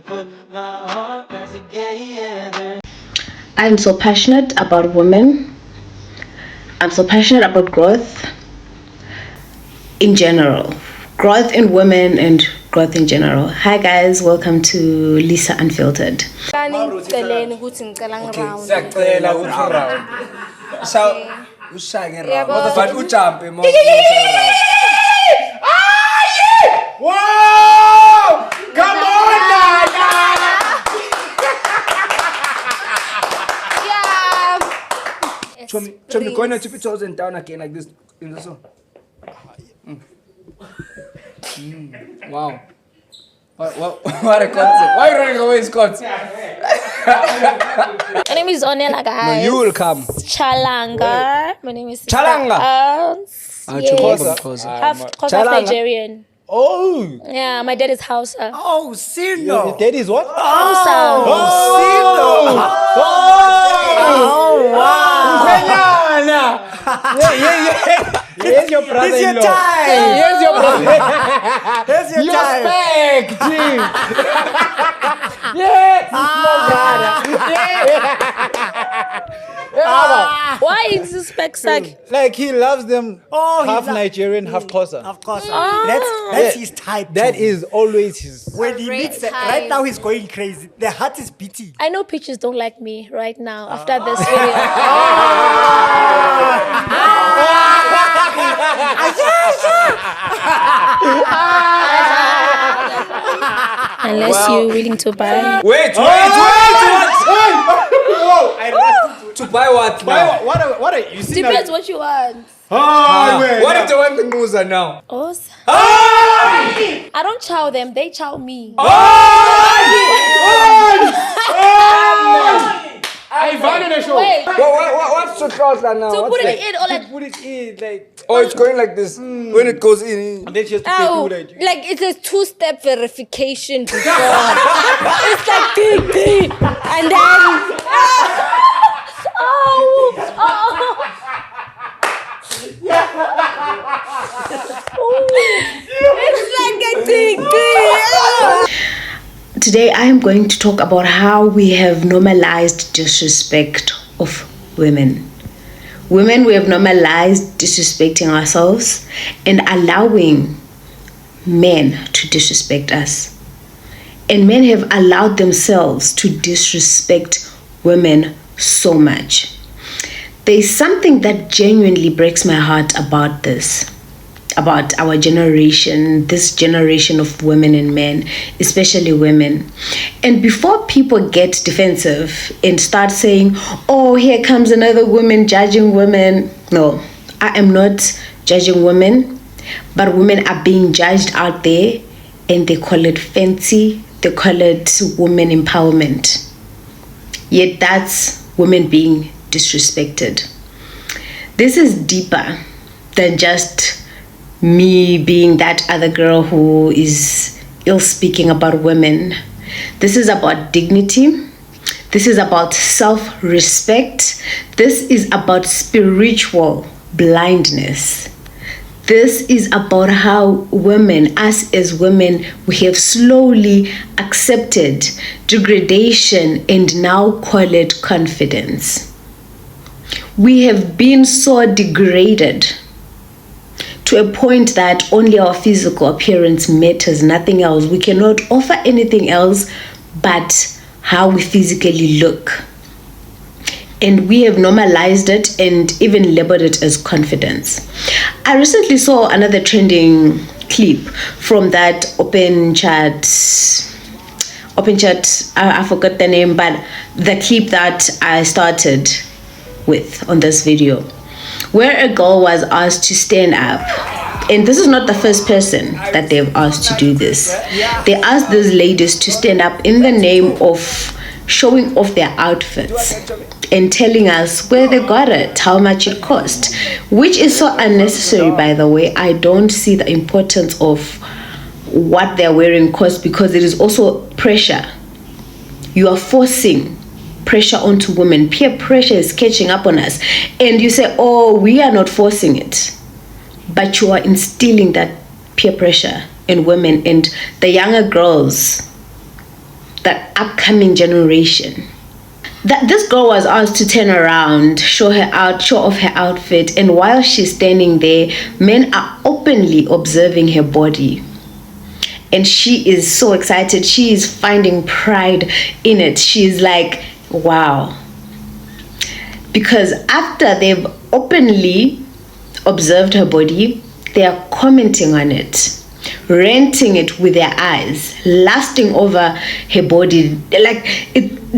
I'm so passionate about women. I'm so passionate about growth in general. Growth in women and growth in general. Hi guys, welcome to Lisa Unfiltered. Wow! Come on, Nana! Show me going to tip your toes and down again like this in the song. Wow. What a concept. Why are you running away, Scott? My name is Onela, guys. No, you will come. Chalanga. My name is Chalanga. Yes. Half Nigerian. Oh. Yeah, my dad is Hausa. Oh, Sino. Your dad is what? Hausa. Oh, Oh, wow. Yeah. Here's your brother-in-law. Here's your time. Here's your brother. Here's your time. Respect him. Yes, my brother. Why is this spec Like he loves them Oh, half Nigerian, half Xhosa. Of course. That's his type. That too. is always his. When he Great meets type. right now he's going crazy. The heart is beating. I know peaches don't like me right now after this video. Unless you're willing to buy. Wait. To buy what now? What are you see? Depends what you want. What if they want the loser now? Us? I don't chow them, they chow me. I found the show. Wait. What's the trouser now? To What's put like? it in or like, Put it in like. Oh, it's going like this. When it goes in. And then she has to oh, do that. like it's a two-step verification before. It's like ding, and then it's like a ding. Today I am going to talk about how we have normalized disrespect of women. Women, we have normalized disrespecting ourselves and allowing men to disrespect us. And men have allowed themselves to disrespect women so much. There's something that genuinely breaks my heart about this, about our generation, this generation of women and men, especially women. And before people get defensive and start saying, oh, here comes another woman judging women. No, I am not judging women, but women are being judged out there and they call it fancy, they call it women empowerment. Yet that's women being disrespected. This is deeper than just me being that other girl who is ill speaking about women. This is about dignity. This is about self-respect. This is about spiritual blindness. This is about how women, us as women, we have slowly accepted degradation and now call it confidence. We have been so degraded to a point that only our physical appearance matters, nothing else. We cannot offer anything else but how we physically look. And we have normalized it and even labeled it as confidence. I recently saw another trending clip from that open chat, I forgot the name, but the clip that I started with on this video, where a girl was asked to stand up. And this is not the first person that they've asked to do this. They asked these ladies to stand up in the name of showing off their outfits and telling us where they got it, how much it cost, which is so unnecessary, by the way. I don't see the importance of what they're wearing cost, because it is also pressure. You are forcing pressure onto women. Peer pressure is catching up on us, and you say, oh, we are not forcing it, but you are instilling that peer pressure in women. And the younger girls, the upcoming generation. That this girl was asked to turn around, show off her outfit, and while she's standing there, men are openly observing her body. And she is so excited. She is finding pride in it. She's like, wow. Because after they've openly observed her body, they are commenting on it, renting it with their eyes, lusting over her body,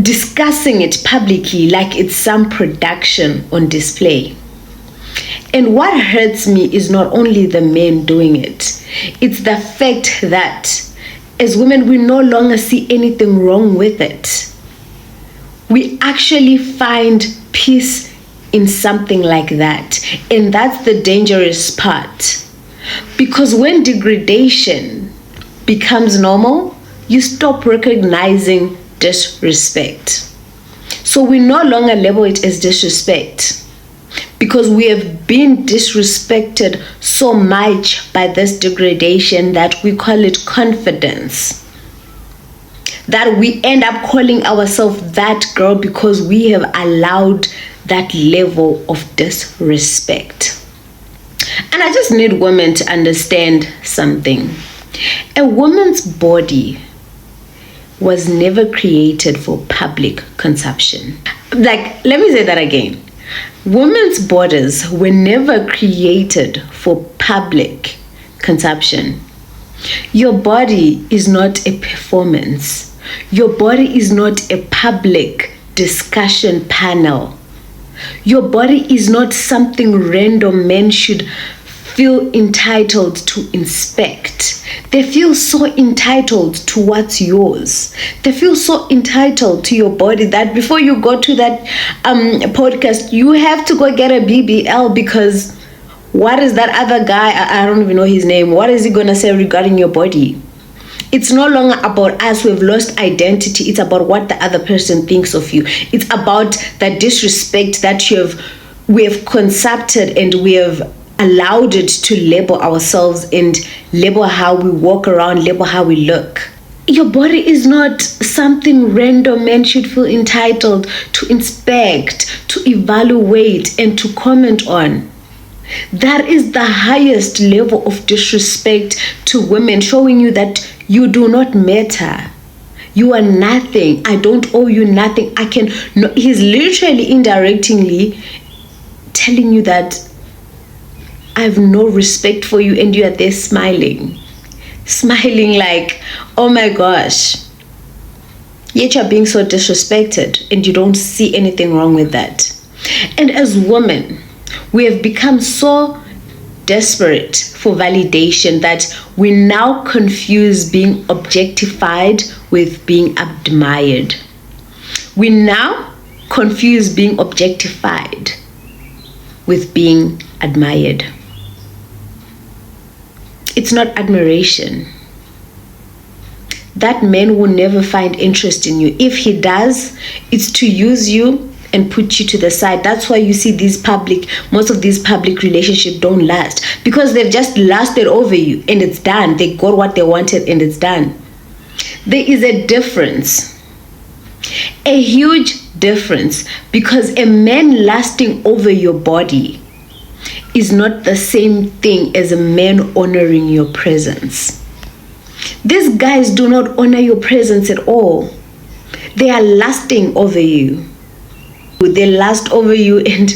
discussing it publicly like it's some production on display. And what hurts me is not only the men doing it, it's the fact that as women, we no longer see anything wrong with it. We actually find peace in something like that. And that's the dangerous part. Because when degradation becomes normal, you stop recognizing disrespect. So we no longer label it as disrespect, because we have been disrespected so much by this degradation that we call it confidence. That we end up calling ourselves that girl because we have allowed that level of disrespect. And I just need women to understand something. A woman's body was never created for public consumption. Let me say that again. Women's bodies were never created for public consumption. Your body is not a performance. Your body is not a public discussion panel. Your body is not something random men should feel entitled to inspect. They feel so entitled to what's yours. They feel so entitled to your body that before you go to that podcast, you have to go get a BBL, because what is that other guy, I don't even know his name, what is he gonna say regarding your body? It's no longer about us. We've lost identity. It's about what the other person thinks of you. It's about the disrespect that we have concepted, and we have allowed it to label ourselves and label how we walk around, label how we look. Your body is not something random men should feel entitled to inspect, to evaluate, and to comment on. That is the highest level of disrespect to women, showing you that you do not matter. You are nothing. I don't owe you nothing. He's literally indirectly telling you that I have no respect for you, and you are there smiling like, oh my gosh. Yet you're being so disrespected, and you don't see anything wrong with that. And as women, we have become so desperate for validation that we now confuse being objectified with being admired. We now confuse being objectified with being admired. It's not admiration. That man will never find interest in you. If he does, it's to use you and put you to the side. That's why you see most of these public relationships don't last, because they've just lasted over you and it's done. They got what they wanted and it's done. There is a difference, a huge difference, because a man lasting over your body is not the same thing as a man honoring your presence. These guys do not honor your presence at all. They are lusting over you. They lust over you and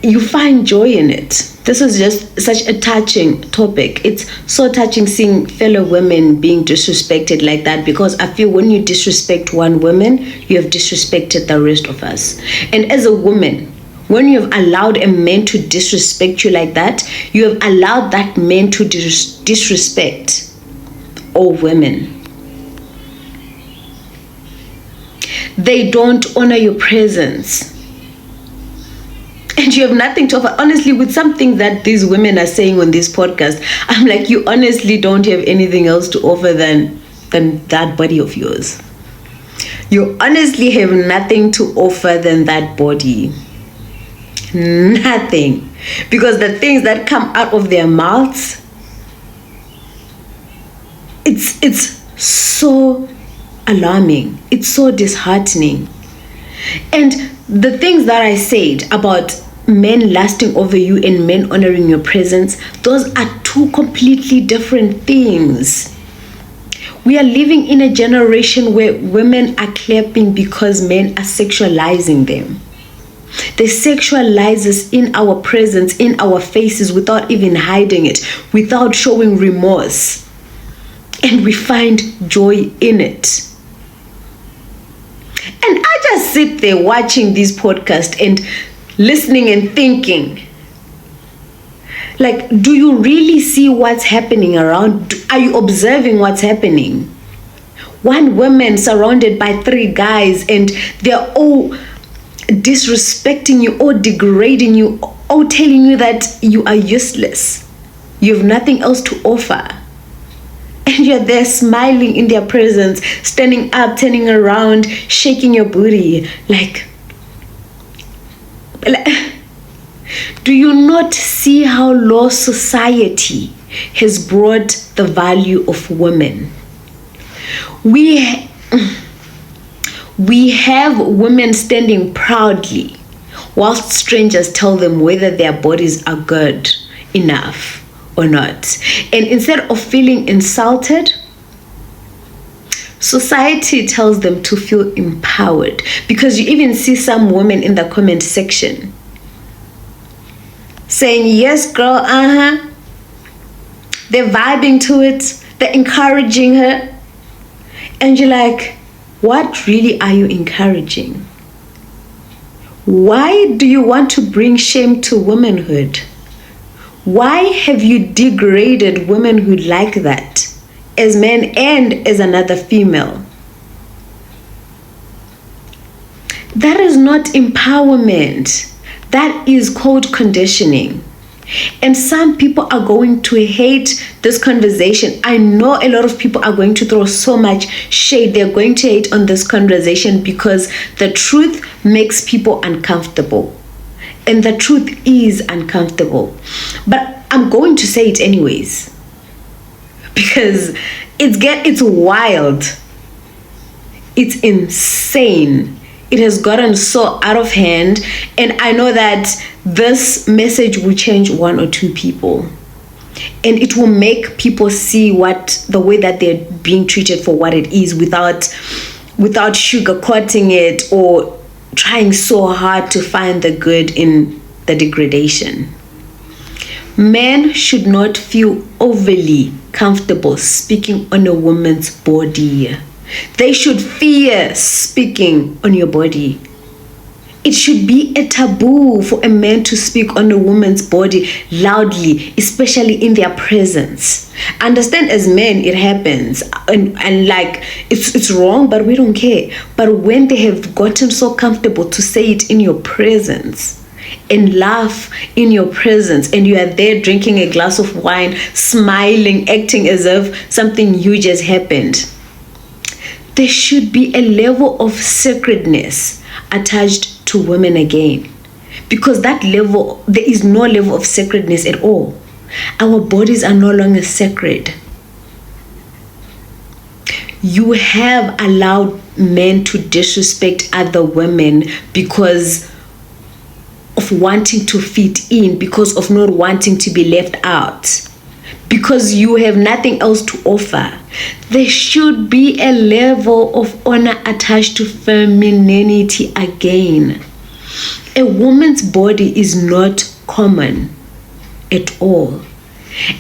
you find joy in it. This is just such a touching topic. It's so touching seeing fellow women being disrespected like that, because I feel when you disrespect one woman, you have disrespected the rest of us. And as a woman, when you have allowed a man to disrespect you like that, you have allowed that man to disrespect all women. They don't honor your presence. And you have nothing to offer. Honestly, with something that these women are saying on this podcast, I'm like, you honestly don't have anything else to offer than that body of yours. You honestly have nothing to offer than that body. Nothing. Because the things that come out of their mouths, it's so alarming. It's so disheartening. And the things that I said about men lasting over you and men honoring your presence, those are two completely different things. We are living in a generation where women are clapping because men are sexualizing them. They sexualize us in our presence, in our faces, without even hiding it, without showing remorse. And we find joy in it. And I just sit there watching this podcast and listening and thinking, like, do you really see what's happening around? Are you observing what's happening? One woman surrounded by three guys, and they're all disrespecting you, or degrading you, or telling you that you are useless. You have nothing else to offer. And you're there smiling in their presence, standing up, turning around, shaking your booty. Like, do you not see how low society has brought the value of women? We have women standing proudly whilst strangers tell them whether their bodies are good enough or not. And instead of feeling insulted, society tells them to feel empowered. Because you even see some women in the comment section saying, yes, girl, They're vibing to it. They're encouraging her. And you're like, what really are you encouraging? Why do you want to bring shame to womanhood? Why have you degraded womanhood like that, as men and as another female? That is not empowerment. That is called conditioning. And some people are going to hate this conversation. I know a lot of people are going to throw so much shade. They're going to hate on this conversation because the truth makes people uncomfortable. And the truth is uncomfortable. But I'm going to say it anyways. Because it's wild. It's insane. It has gotten so out of hand, and I know that this message will change one or two people, and it will make people see the way that they're being treated for what it is, without sugarcoating it or trying so hard to find the good in the degradation. Men should not feel overly comfortable speaking on a woman's body. They should fear speaking on your body. It should be a taboo for a man to speak on a woman's body loudly, especially in their presence. Understand, as men, it happens, and like it's wrong, but we don't care. But when they have gotten so comfortable to say it in your presence and laugh in your presence, and you are there drinking a glass of wine, smiling, acting as if something huge has happened, there should be a level of sacredness attached to women again. Because that level, there is no level of sacredness at all. Our bodies are no longer sacred. You have allowed men to disrespect other women because of wanting to fit in, because of not wanting to be left out, because you have nothing else to offer. There should be a level of honor attached to femininity again. A woman's body is not common at all.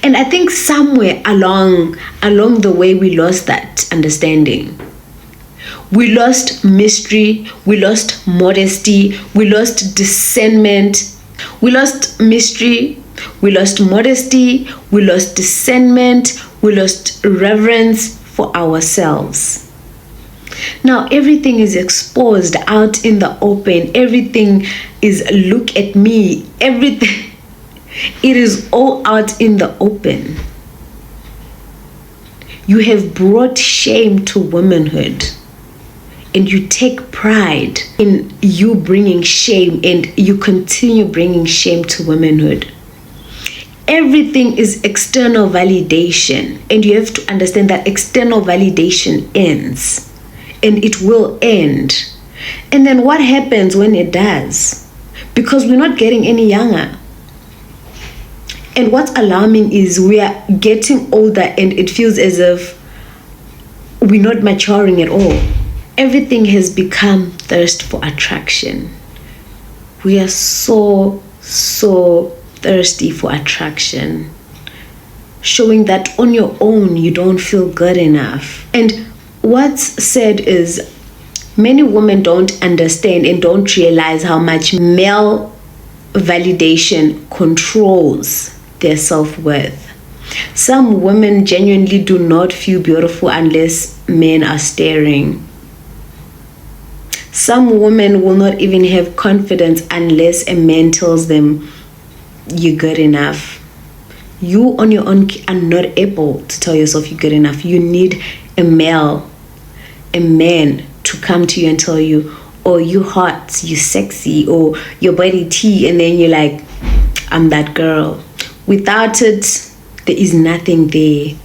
And I think somewhere along the way we lost that understanding. We lost mystery, we lost modesty, we lost discernment, we lost mystery, we lost modesty, we lost discernment, we lost reverence for ourselves. Now everything is exposed out in the open. Everything is, look at me, everything. It is all out in the open. You have brought shame to womanhood. And you take pride in you bringing shame, and you continue bringing shame to womanhood. Everything is external validation, and you have to understand that external validation ends. and it will end. And then what happens when it does? Because we're not getting any younger. And what's alarming is we are getting older and it feels as if we're not maturing at all. Everything has become thirst for attraction. We are so thirsty for attraction, showing that on your own you don't feel good enough. And what's sad is many women don't understand and don't realize how much male validation controls their self-worth. Some women genuinely do not feel beautiful unless men are staring. Some women will not even have confidence unless a man tells them you're good enough. You on your own are not able to tell yourself you're good enough. You need a man to come to you and tell you, oh, you hot, you sexy, or your body tea, and then you're like, I'm that girl. Without it, there is nothing there,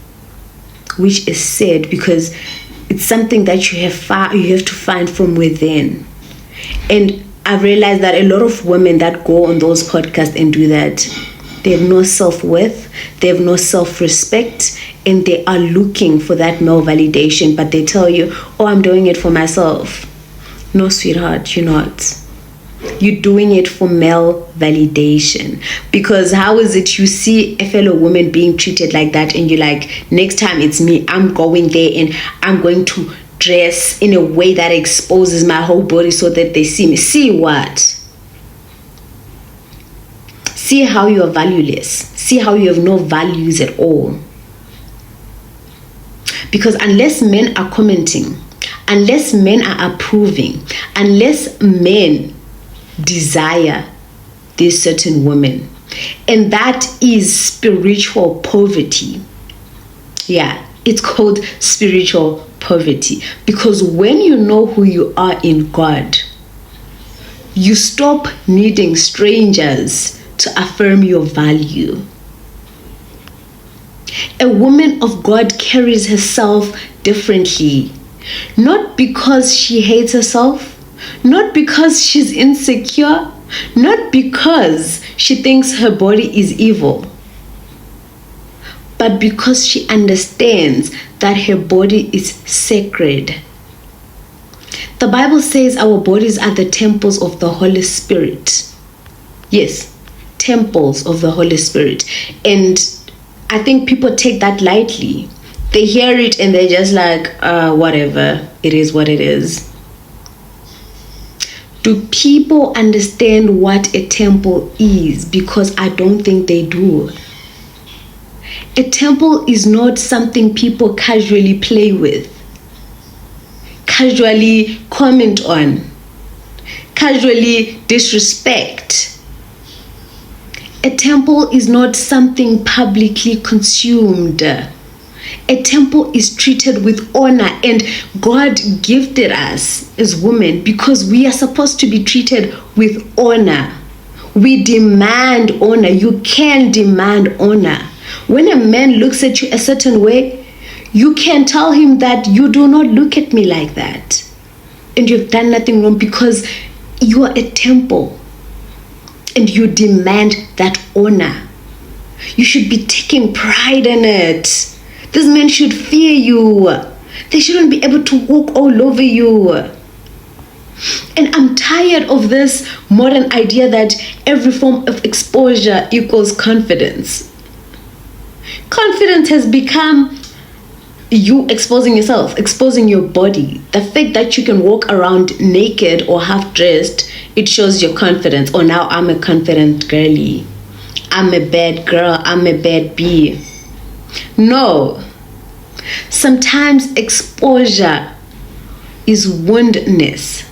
which is sad because it's something that you have to find from within. And I've realized that a lot of women that go on those podcasts and do that, they have no self-worth, they have no self-respect, and they are looking for that male validation, but they tell you, oh, I'm doing it for myself. No, sweetheart, you're not. You're doing it for male validation. Because how is it you see a fellow woman being treated like that and you're like, next time it's me, I'm going there and I'm going to dress in a way that exposes my whole body so that they see me. See what? See how you are valueless. See how you have no values at all. Because unless men are commenting, unless men are approving, unless men desire this certain woman, and that is spiritual poverty. Yeah, it's called spiritual poverty. Because when you know who you are in God, you stop needing strangers to affirm your value. A woman of God carries herself differently, not because she hates herself, not because she's insecure, not because she thinks her body is evil, but because she understands that her body is sacred. The Bible says our bodies are the temples of the Holy Spirit. Yes, temples of the Holy Spirit. And I think people take that lightly. They hear it and they're just like, whatever, it is what it is. Do people understand what a temple is? Because I don't think they do. A temple is not something people casually play with, casually comment on, casually disrespect. A temple is not something publicly consumed. A temple is treated with honor, and God gifted us as women because we are supposed to be treated with honor. We demand honor. You can demand honor. When a man looks at you a certain way, you can tell him that you do not look at me like that. And you've done nothing wrong because you are a temple and you demand that honor. You should be taking pride in it. This man should fear you. They shouldn't be able to walk all over you. And I'm tired of this modern idea that every form of exposure equals confidence. Confidence has become you exposing yourself, exposing your body. The fact that you can walk around naked or half dressed, it shows your confidence. Oh, now I'm a confident girly. I'm a bad girl. I'm a bad bee. No. Sometimes exposure is woundedness.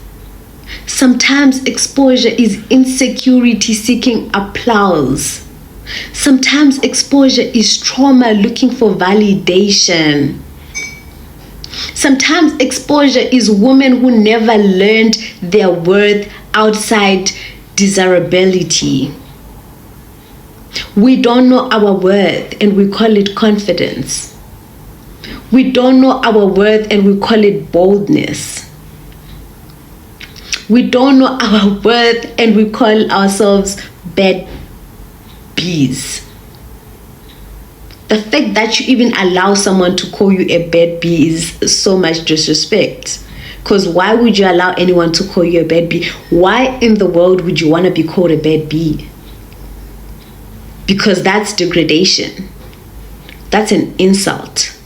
Sometimes exposure is insecurity seeking applause. Sometimes exposure is trauma looking for validation. Sometimes exposure is women who never learned their worth outside desirability. We don't know our worth and we call it confidence. We don't know our worth and we call it boldness. We don't know our worth and we call ourselves bad bees. The fact that you even allow someone to call you a bad bee is so much disrespect. Because why would you allow anyone to call you a bad bee? Why in the world would you want to be called a bad bee? Because that's degradation. That's an insult.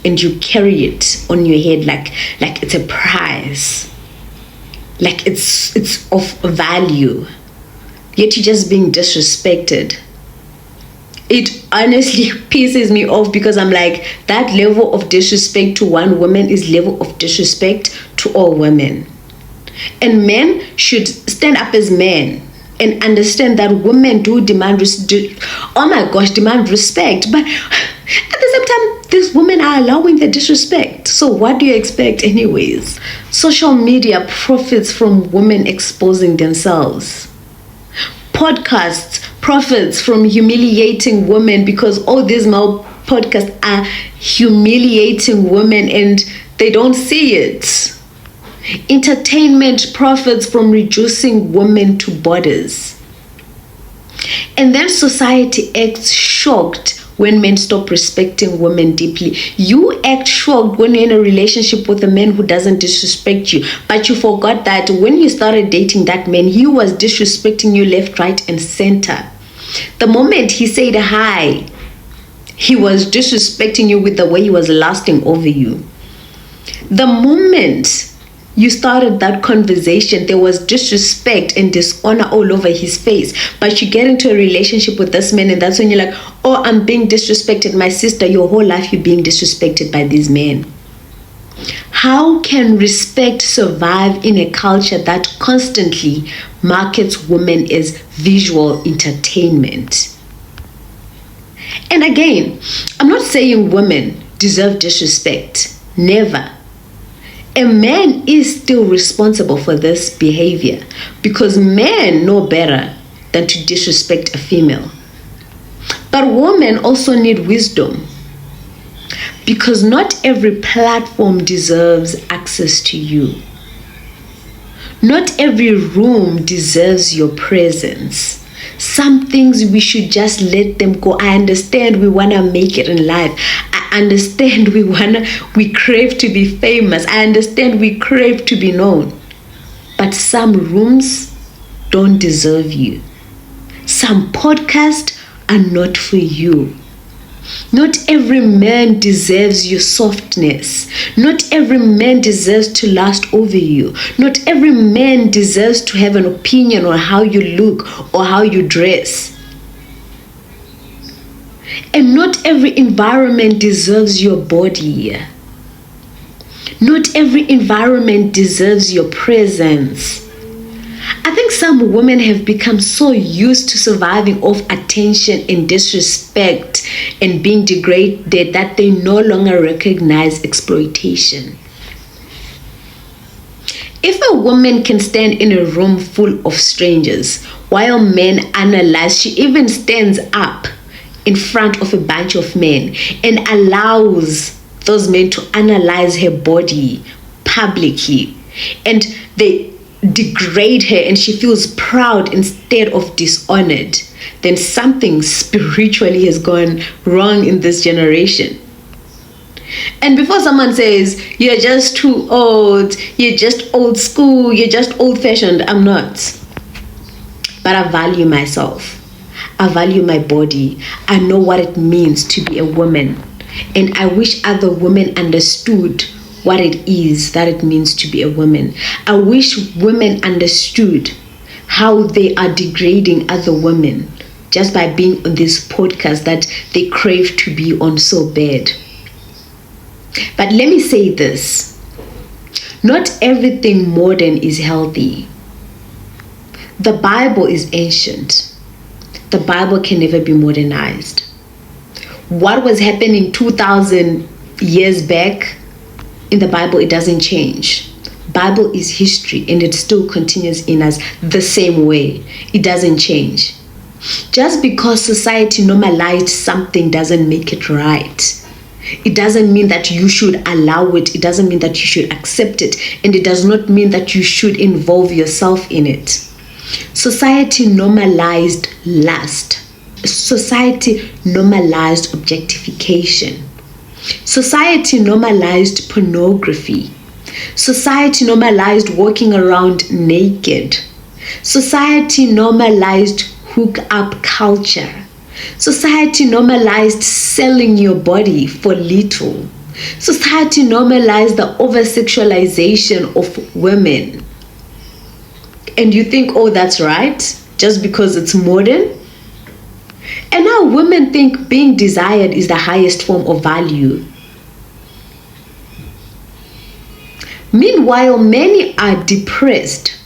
And you carry it on your head like it's a prize. Like it's of value. Yet you're just being disrespected. It honestly pisses me off because I'm like, that level of disrespect to one woman is level of disrespect to all women. And men should stand up as men and understand that women do demand respect. But at the same time, these women are allowing the disrespect. So what do you expect anyways? Social media profits from women exposing themselves. Podcasts profits from humiliating women because all these male podcasts are humiliating women and they don't see it. Entertainment profits from reducing women to bodies. And then society acts shocked when men stop respecting women deeply. You act shocked when you're in a relationship with a man who doesn't disrespect you. But you forgot that when you started dating that man, he was disrespecting you left, right, and center. The moment he said hi, he was disrespecting you with the way he was lusting over you. The moment you started that conversation, there was disrespect and dishonor all over his face. But you get into a relationship with this man and that's when you're like, oh, I'm being disrespected. My sister, your whole life you're being disrespected by these men. How can respect survive in a culture that constantly markets women as visual entertainment? And again, I'm not saying women deserve disrespect. Never. A man is still responsible for this behavior because men know better than to disrespect a female. But women also need wisdom because not every platform deserves access to you. Not every room deserves your presence. Some things we should just let them go. I understand we want to make it in life. I understand we crave to be famous. I understand we crave to be known. But some rooms don't deserve you. Some podcasts are not for you. Not every man deserves your softness. Not every man deserves to lust over you. Not every man deserves to have an opinion on how you look or how you dress. And not every environment deserves your body. Not every environment deserves your presence. I think some women have become so used to surviving off attention and disrespect and being degraded that they no longer recognize exploitation. If a woman can stand in a room full of strangers while men analyze, she even stands up in front of a bunch of men and allows those men to analyze her body publicly, and they degrade her and she feels proud instead of dishonored, then something spiritually has gone wrong in this generation. And before someone says, you're just too old, you're just old school, you're just old-fashioned, I'm not. But I value myself. I value my body. I know what it means to be a woman. And I wish other women understood what it is that it means to be a woman. I wish women understood how they are degrading other women just by being on this podcast that they crave to be on so bad. But let me say this. Not everything modern is healthy. The Bible is ancient. The Bible can never be modernized. What was happening 2,000 years back in the Bible, it doesn't change. Bible is history and it still continues in us the same way. It doesn't change. Just because society normalized something doesn't make it right. It doesn't mean that you should allow it. It doesn't mean that you should accept it. And it does not mean that you should involve yourself in it. Society normalized lust. Society normalized objectification. Society normalized pornography. Society normalized walking around naked. Society normalized hook-up culture. Society normalized selling your body for little. Society normalized the over-sexualization of women. And you think, oh, that's right, just because it's modern? And now women think being desired is the highest form of value. Meanwhile, many are depressed.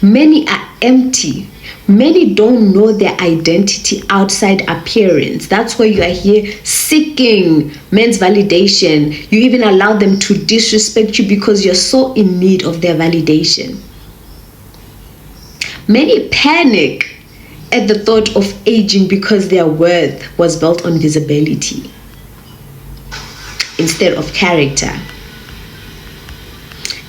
Many are empty. Many don't know their identity outside appearance. That's why you are here seeking men's validation. You even allow them to disrespect you because you're so in need of their validation. Many panic at the thought of aging because their worth was built on visibility instead of character.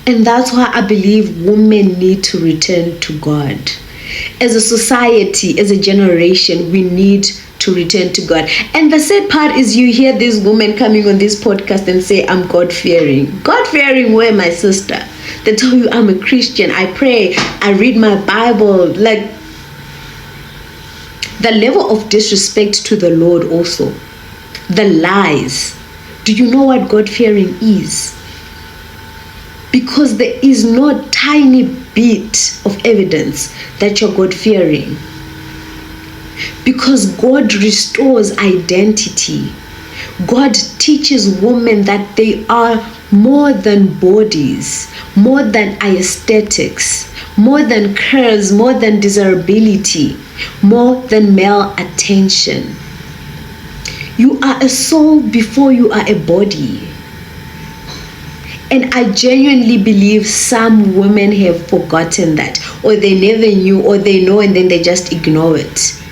And that's why I believe women need to return to God. As a society, as a generation, we need to return to God. And the sad part is you hear these women coming on this podcast and say, I'm God-fearing. God-fearing where, my sister? They tell you I'm a Christian, I pray, I read my Bible. Like, the level of disrespect to the Lord also. The lies. Do you know what God-fearing is? Because there is no tiny bit of evidence that you're God-fearing. Because God restores identity. God teaches women that they are more than bodies, more than aesthetics, more than curves, more than desirability, more than male attention. You are a soul before you are a body. And I genuinely believe some women have forgotten that, or they never knew, or they know and then they just ignore it.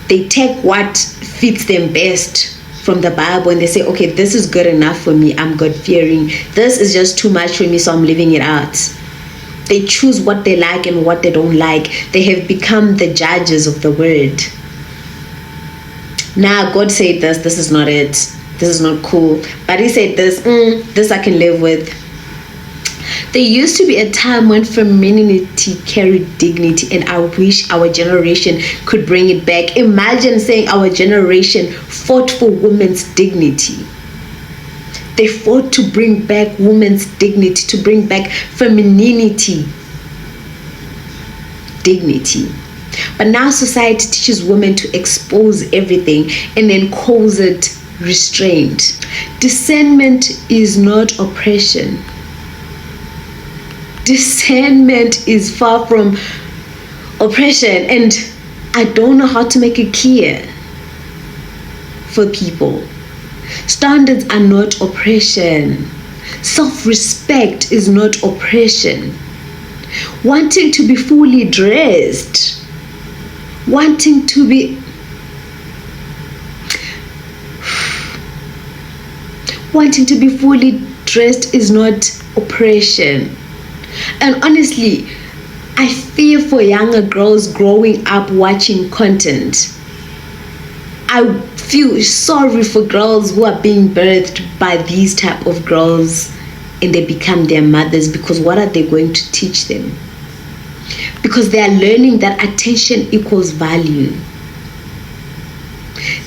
They take what fits them best from the Bible and they say, okay, this is good enough for me, I'm God-fearing. This is just too much for me, so I'm leaving it out. They choose what they like and what they don't like. They have become the judges of the word. Now, God said this is not it. This is not cool. But he said this I can live with. There used to be a time when femininity carried dignity, and I wish our generation could bring it back. Imagine saying our generation fought for women's dignity. They fought to bring back women's dignity, to bring back femininity, dignity. But now society teaches women to expose everything and then calls it restraint. Discernment is not oppression. Discernment is far from oppression, and I don't know how to make it clear for people. Standards are not oppression. Self-respect is not oppression. Wanting to be fully dressed, wanting to be fully dressed is not oppression. And honestly, I fear for younger girls growing up watching content. I feel sorry for girls who are being birthed by these type of girls and they become their mothers, because what are they going to teach them? Because they are learning that attention equals value.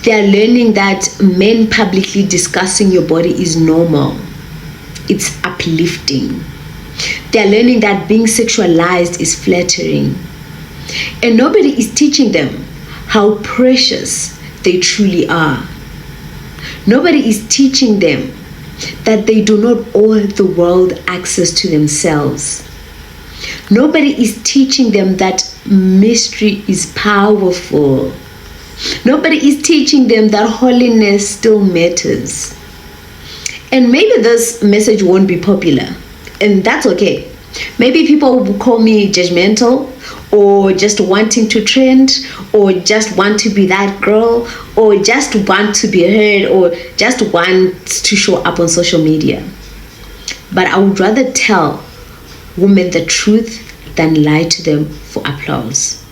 They are learning that men publicly discussing your body is normal. It's uplifting. They are learning that being sexualized is flattering. And nobody is teaching them how precious they truly are. Nobody is teaching them that they do not owe the world access to themselves. Nobody is teaching them that mystery is powerful. Nobody is teaching them that holiness still matters. And maybe this message won't be popular, and that's okay. Maybe people will call me judgmental, or just wanting to trend, or just want to be that girl, or just want to be heard, or just want to show up on social media. But I would rather tell women the truth than lie to them for applause.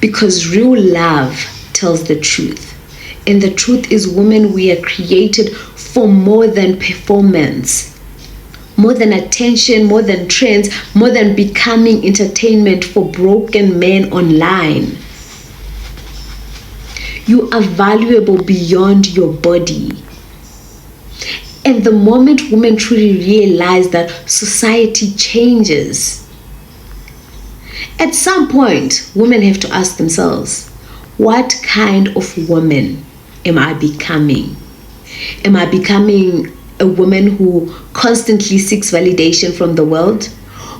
Because real love tells the truth. And the truth is, women, we are created for more than performance, more than attention, more than trends, more than becoming entertainment for broken men online. You are valuable beyond your body. And the moment women truly realize that, society changes. At some point, women have to ask themselves, what kind of woman am I becoming? Am I becoming a woman who constantly seeks validation from the world?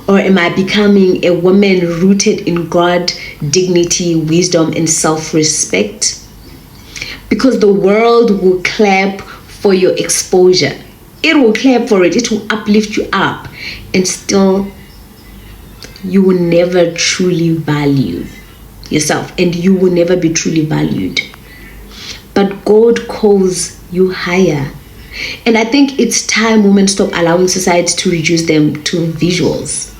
Or am I becoming a woman rooted in God, dignity, wisdom, and self-respect? Because the world will clap for your exposure. It will clap for it. It will uplift you up. And still, you will never truly value yourself. And you will never be truly valued. But God calls you higher. And I think it's time women stop allowing society to reduce them to visuals.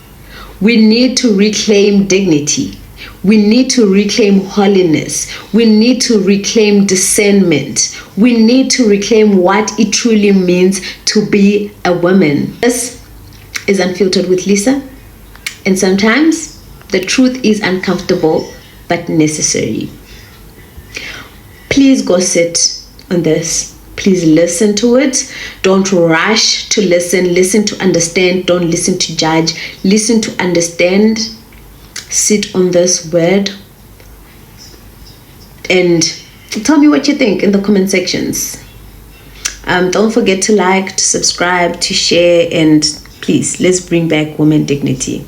We need to reclaim dignity. We need to reclaim holiness. We need to reclaim discernment. We need to reclaim what it truly means to be a woman. This is Unfiltered with Lisa. And sometimes the truth is uncomfortable but necessary. Please go sit on this. Please listen to it. Don't rush to listen. Listen to understand. Don't listen to judge. Listen to understand. Sit on this word. And tell me what you think in the comment sections. Don't forget to like, to subscribe, to share, and please, let's bring back women dignity.